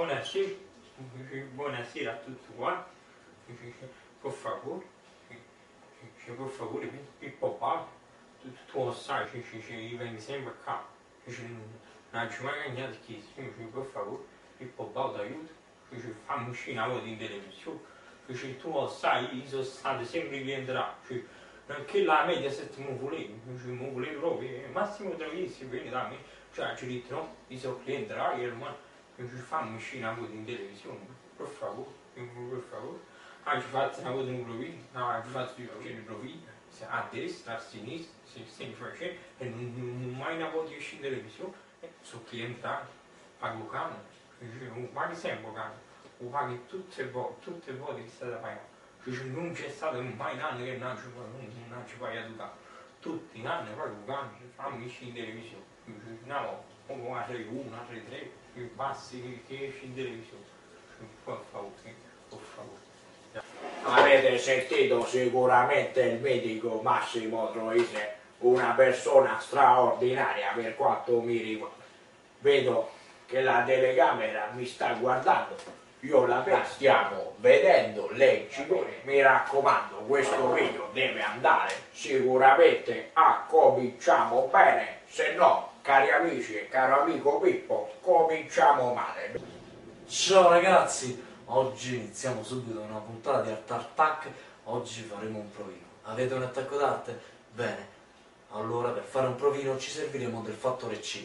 buonasera, buonasera a tutti quanti, per favore, per favore, Pippo Paolo, tu lo sai, io vengo sempre qua, non ci mai niente che per favore, Pippo Paolo aiuto, fammi uscire una volta in televisione, tu lo sai, io sono stato sempre rientrato, che la media se mi volevo proprio, massimo Travesi viene da me, cioè ci dico no, io sono cliente, fammi uscire una volta in televisione, per favore, ci faccio una volta un provino, ci faccio un provino, a destra, a sinistra, sempre facendo, e non mai una volta uscire in televisione, sono clientare, pago cane, non paghi sempre cane, lo paghi tutte le volte che state pagando. Non c'è stato mai un anno che non ci fai educare. Tutti gli anni poi educando, fammi uscire in televisione. No, come la 1, la 3, passi che esci in televisione. Per favore. Avete sentito sicuramente il mitico Massimo Troise, una persona straordinaria per quanto mi riguarda. Vedo che la telecamera mi sta guardando. Io la stiamo vedendo, lei ci vede, mi raccomando, questo video deve andare sicuramente a cominciamo bene, se no, cari amici e caro amico Pippo, cominciamo male. Ciao ragazzi, oggi iniziamo subito una puntata di Art Attack, oggi faremo un provino. Avete un attacco d'arte? Bene, allora per fare un provino ci serviremo del fattore C,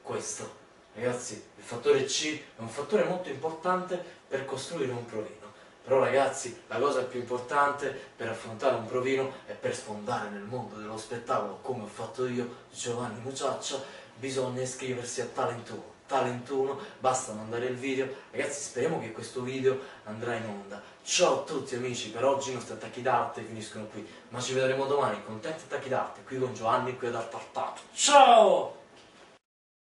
questo. Ragazzi, il fattore C è un fattore molto importante per costruire un provino. Però ragazzi, la cosa più importante per affrontare un provino e per sfondare nel mondo dello spettacolo, come ho fatto io, Giovanni Muciaccia, bisogna iscriversi a Talent 1. Talent 1, basta mandare il video. Ragazzi, speriamo che questo video andrà in onda. Ciao a tutti amici, per oggi i nostri attacchi d'arte finiscono qui, ma ci vedremo domani con tanti attacchi d'arte, qui con Giovanni, qui ad Art Attack. Ciao!